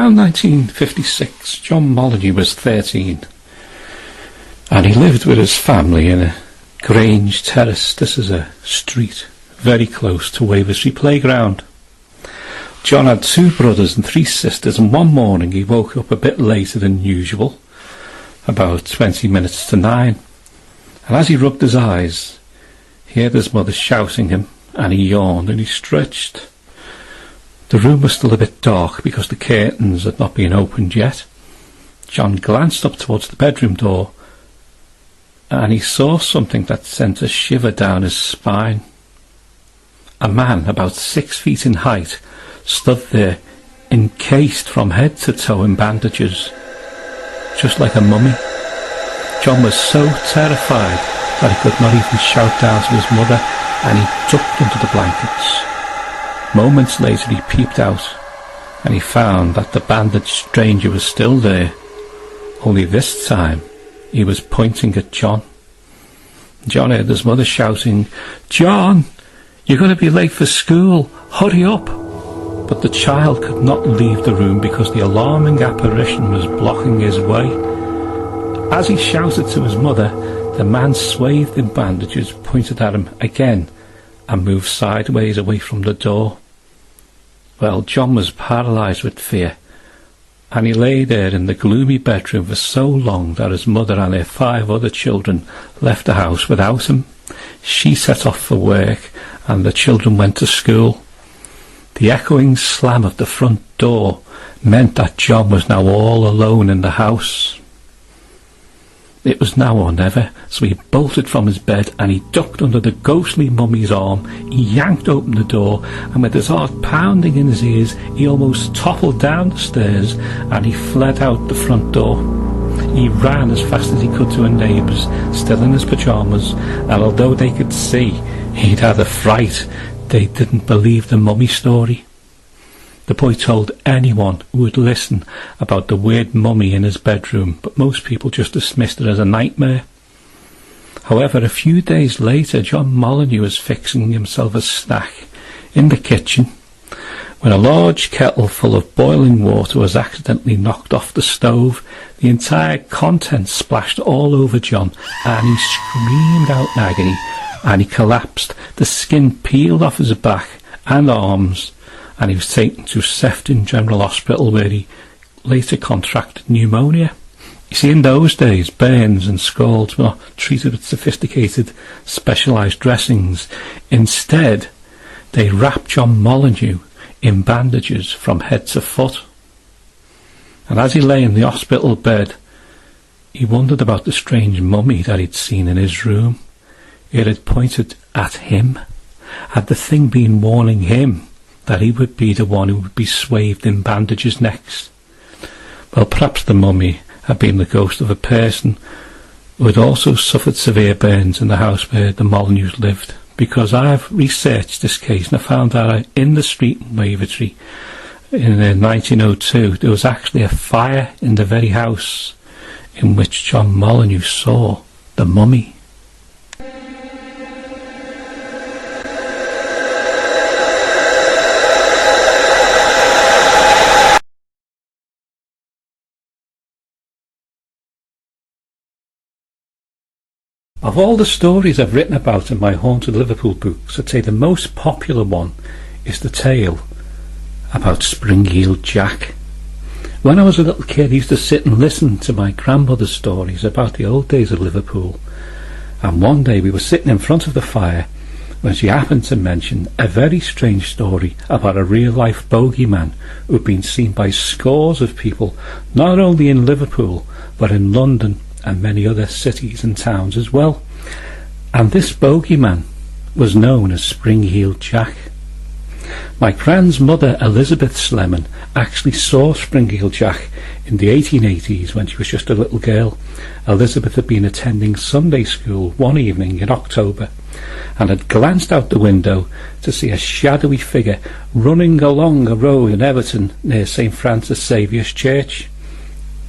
Around 1956, John Molyneux was 13, and he lived with his family in a Grange Terrace. This is a street very close to Waversley Playground. John had 2 brothers and 3 sisters, and one morning he woke up a bit later than usual, about 20 minutes to 9, and as he rubbed his eyes, he heard his mother shouting him, and he yawned and he stretched. The room was still a bit dark because the curtains had not been opened yet. John glanced up towards the bedroom door, and he saw something that sent a shiver down his spine. A man about 6 feet in height stood there, encased from head to toe in bandages, just like a mummy. John was so terrified that he could not even shout down to his mother, and he ducked under the blankets. Moments later he peeped out, and he found that the bandaged stranger was still there, only this time he was pointing at John. John heard his mother shouting, "John, you're going to be late for school, hurry up!" But the child could not leave the room because the alarming apparition was blocking his way. As he shouted to his mother, the man swathed in bandages pointed at him again and moved sideways away from the door. Well, John was paralysed with fear, and he lay there in the gloomy bedroom for so long that his mother and her 5 other children left the house without him. She set off for work, and the children went to school. The echoing slam of the front door meant that John was now all alone in the house. It was now or never, so he bolted from his bed and he ducked under the ghostly mummy's arm. He yanked open the door, and with his heart pounding in his ears, he almost toppled down the stairs and he fled out the front door. He ran as fast as he could to a neighbour's, still in his pyjamas, and although they could see he'd had a fright, they didn't believe the mummy story. The boy told anyone who would listen about the weird mummy in his bedroom, but most people just dismissed it as a nightmare. However, a few days later, John Molyneux was fixing himself a snack in the kitchen when a large kettle full of boiling water was accidentally knocked off the stove. The entire contents splashed all over John, and he screamed out in agony, and he collapsed. The skin peeled off his back and arms, and he was taken to Sefton General Hospital, where he later contracted pneumonia. You see, in those days, burns and scalds were not treated with sophisticated, specialised dressings. Instead, they wrapped John Molyneux in bandages from head to foot. And as he lay in the hospital bed, he wondered about the strange mummy that he'd seen in his room. It had pointed at him. Had the thing been warning him that he would be the one who would be swathed in bandages next? Well, perhaps the mummy had been the ghost of a person who had also suffered severe burns in the house where the Molyneux lived, because I've researched this case and I found that in the street in Wavertree in 1902 there was actually a fire in the very house in which John Molyneux saw the mummy. Of all the stories I've written about in my Haunted Liverpool books, I'd say the most popular one is the tale about Spring-Heeled Jack. When I was a little kid, I used to sit and listen to my grandmother's stories about the old days of Liverpool, and one day we were sitting in front of the fire when she happened to mention a very strange story about a real-life bogeyman who had been seen by scores of people, not only in Liverpool but in London and many other cities and towns as well. And this bogeyman was known as Spring-Heeled Jack. My grand's mother, Elizabeth Slemon, actually saw Spring-Heeled Jack in the 1880s when she was just a little girl. Elizabeth had been attending Sunday school one evening in October and had glanced out the window to see a shadowy figure running along a road in Everton near St. Francis Saviour's Church.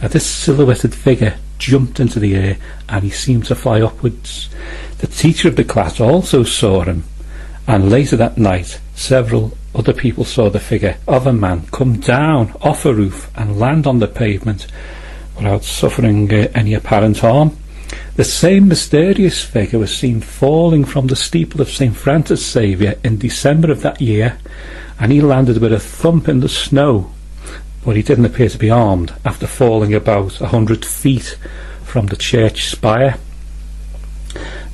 Now, this silhouetted figure jumped into the air and he seemed to fly upwards. The teacher of the class also saw him, and later that night several Other people saw the figure of a man come down off a roof and land on the pavement without suffering any apparent harm. The same mysterious figure was seen falling from the steeple of St. Francis Xavier in December of that year, and he landed with a thump in the snow, but he didn't appear to be armed after falling about 100 feet from the church spire.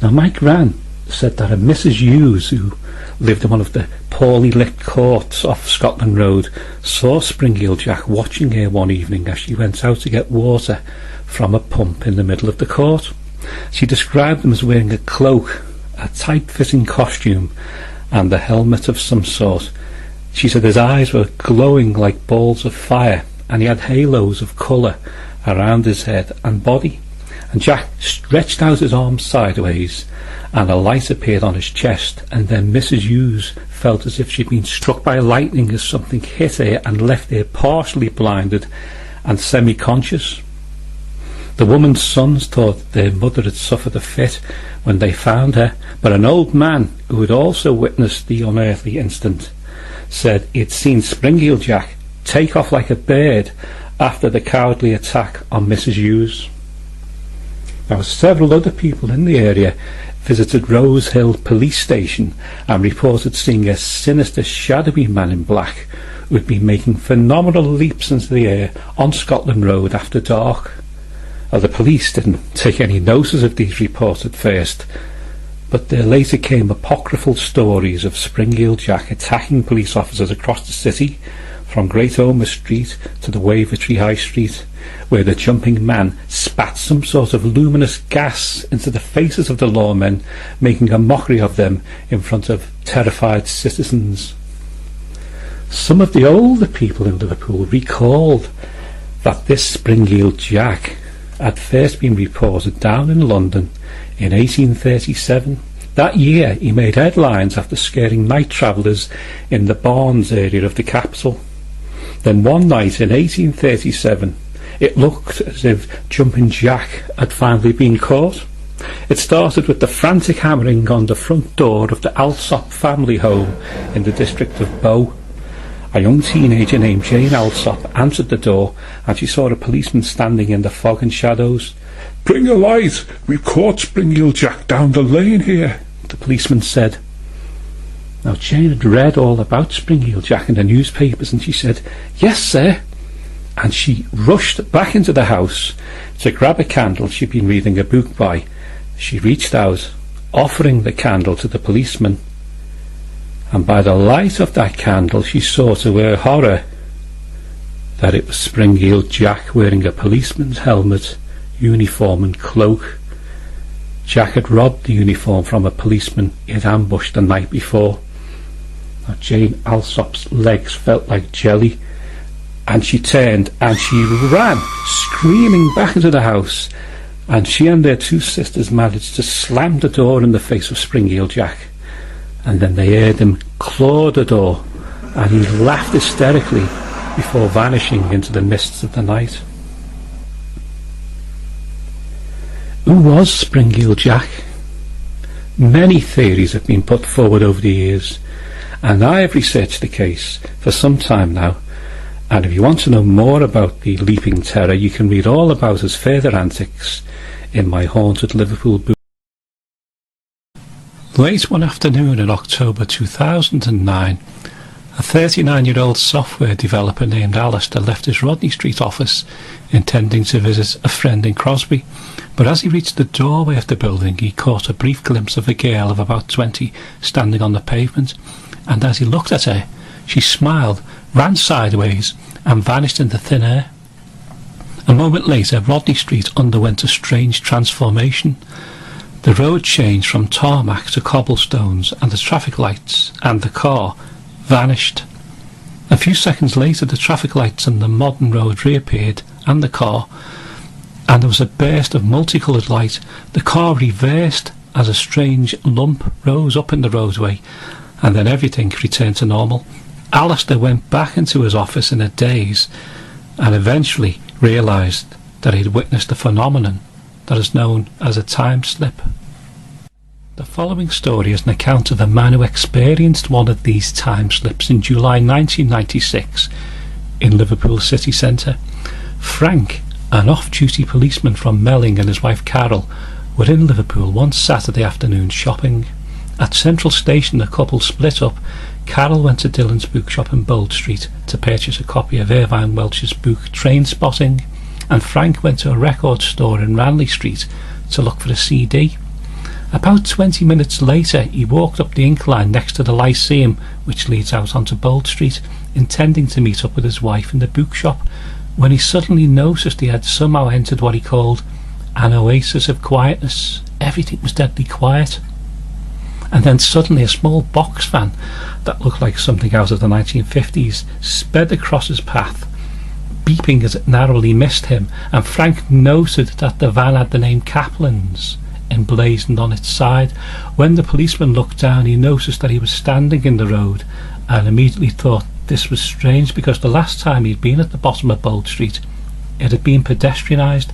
Now, my gran said that a Mrs. Hughes, who lived in one of the poorly lit courts off Scotland Road, saw Spring-Heeled Jack watching her one evening as she went out to get water from a pump in the middle of the court. She described him as wearing a cloak, a tight-fitting costume, and a helmet of some sort. She said his eyes were glowing like balls of fire, and he had halos of colour around his head and body. And Jack stretched out his arms sideways, and a light appeared on his chest, and then Mrs. Hughes felt as if she'd been struck by lightning as something hit her and left her partially blinded and semi-conscious. The woman's sons thought their mother had suffered a fit when they found her, but an old man who had also witnessed the unearthly instant said he'd seen Spring-Heeled Jack take off like a bird after the cowardly attack on Mrs. Hughes. Now, several other people in the area visited Rose Hill police station and reported seeing a sinister, shadowy man in black who had been making phenomenal leaps into the air on Scotland Road after dark. The police didn't take any notice of these reports at first, but there later came apocryphal stories of Spring-Heeled Jack attacking police officers across the city, from Great Ormond Street to the Wavertree High Street, where the jumping man spat some sort of luminous gas into the faces of the lawmen, making a mockery of them in front of terrified citizens. Some of the older people in Liverpool recalled that this Spring-Heeled Jack had first been reported down in London in 1837. That year he made headlines after scaring night travellers in the Barnes area of the capital. Then one night in 1837 it looked as if Jumping Jack had finally been caught. It started with the frantic hammering on the front door of the Alsop family home in the district of Bow. A young teenager named Jane Alsop answered the door, and she saw a policeman standing in the fog and shadows. "Bring a light! We've caught Spring-Heeled Jack down the lane here," the policeman said. Now, Jane had read all about Spring-Heeled Jack in the newspapers, and she said, "Yes, sir." And she rushed back into the house to grab a candle she'd been reading a book by. She reached out, offering the candle to the policeman, and by the light of that candle she saw to her horror that it was Spring-Heeled Jack wearing a policeman's helmet, uniform and cloak. Jack had robbed the uniform from a policeman he had ambushed the night before. Now, Jane Alsop's legs felt like jelly, and she turned and she ran screaming back into the house, and she and their two sisters managed to slam the door in the face of Spring-Heeled Jack. And then they heard him claw the door, and he laughed hysterically before vanishing into the mists of the night. Who was Spring-Heeled Jack? Many theories have been put forward over the years, and I have researched the case for some time now, and if you want to know more about the Leaping Terror, you can read all about his further antics in my Haunted Liverpool book. Late one afternoon in October 2009, a 39-year-old software developer named Alistair left his Rodney Street office intending to visit a friend in Crosby, but as he reached the doorway of the building he caught a brief glimpse of a girl of about 20 standing on the pavement, and as he looked at her she smiled, ran sideways and vanished into thin air. A moment later Rodney Street underwent a strange transformation. The road changed from tarmac to cobblestones, and the traffic lights and the car vanished. A few seconds later the traffic lights and the modern road reappeared, and the car, and there was a burst of multicoloured light. The car reversed as a strange lump rose up in the roadway, and then everything returned to normal. Alistair went back into his office in a daze, and eventually realised that he had witnessed a phenomenon that is known as a time slip. The following story is an account of a man who experienced one of these time slips in July 1996 in Liverpool city centre. Frank, an off-duty policeman from Melling, and his wife Carol were in Liverpool one Saturday afternoon shopping. At Central Station the couple split up. Carol went to Dylan's bookshop in Bold Street to purchase a copy of Irvine Welsh's book Trainspotting, and Frank went to a record store in Ranelagh Street to look for a CD. About 20 minutes later he walked up the incline next to the Lyceum, which leads out onto Bold Street, intending to meet up with his wife in the bookshop, when he suddenly noticed he had somehow entered what he called an oasis of quietness. Everything was deadly quiet. And then suddenly a small box van that looked like something out of the 1950s sped across his path, beeping as it narrowly missed him, and Frank noted that the van had the name Kaplan's emblazoned on its side. When the policeman looked down, he noticed that he was standing in the road, and immediately thought this was strange, because the last time he'd been at the bottom of Bold Street it had been pedestrianised.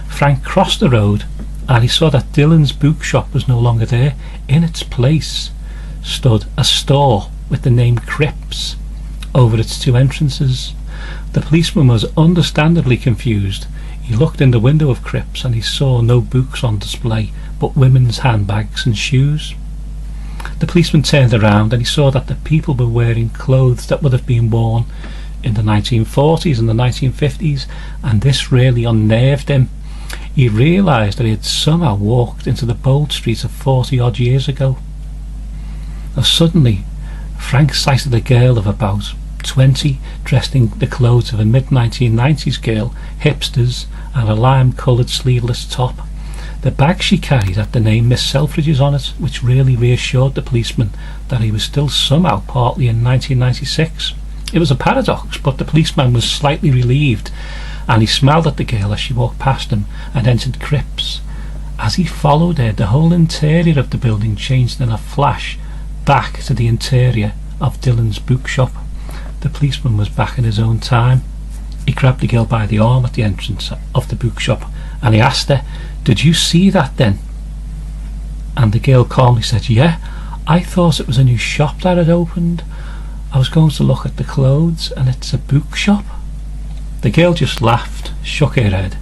Frank crossed the road and he saw that Dylan's bookshop was no longer there. In its place stood a store with the name Cripps over its two entrances. The policeman was understandably confused. He looked in the window of Cripps and he saw no books on display but women's handbags and shoes. The policeman turned around and he saw that the people were wearing clothes that would have been worn in the 1940s and the 1950s, and this really unnerved him. He realised that he had somehow walked into the Bold Street of 40 odd years ago. Now suddenly Frank sighted a girl of about 20 dressed in the clothes of a mid-1990s girl, hipsters, and a lime-coloured sleeveless top. The bag she carried had the name Miss Selfridge's on it, which really reassured the policeman that he was still somehow partly in 1996. It was a paradox, but the policeman was slightly relieved, and he smiled at the girl as she walked past him and entered Cripps. As he followed her, the whole interior of the building changed in a flash back to the interior of Dylan's bookshop. The policeman was back in his own time. He grabbed the girl by the arm at the entrance of the bookshop and he asked her, "Did you see that then?" And the girl calmly said, "Yeah, I thought it was a new shop that had opened. I was going to look at the clothes and it's a bookshop." The girl just laughed, shook her head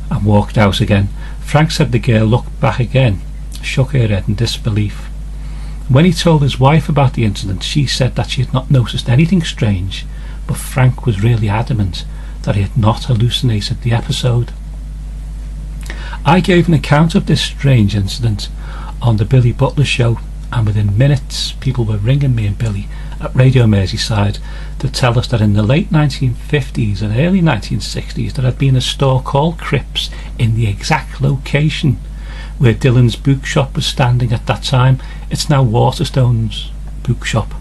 and walked out again. Frank said the girl looked back again, shook her head in disbelief. When he told his wife about the incident, she said that she had not noticed anything strange, but Frank was really adamant that he had not hallucinated the episode. I gave an account of this strange incident on the Billy Butler show, and within minutes people were ringing me and Billy at Radio Merseyside to tell us that in the late 1950s and early 1960s there had been a store called Cripps in the exact location where Dylan's bookshop was standing at that time. It's now Waterstone's bookshop.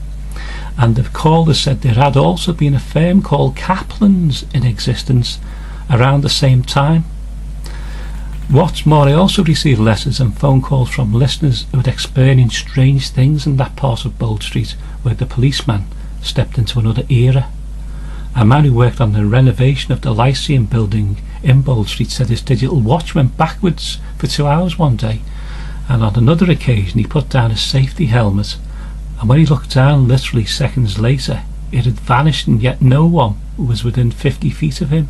And the caller said there had also been a firm called Kaplan's in existence around the same time. What's more, I also received letters and phone calls from listeners who had experienced strange things in that part of Bold Street where the policeman stepped into another era. A man who worked on the renovation of the Lyceum building in Bold Street said his digital watch went backwards for 2 hours one day, and on another occasion he put down his safety helmet, and when he looked down literally seconds later it had vanished, and yet no one was within 50 feet of him.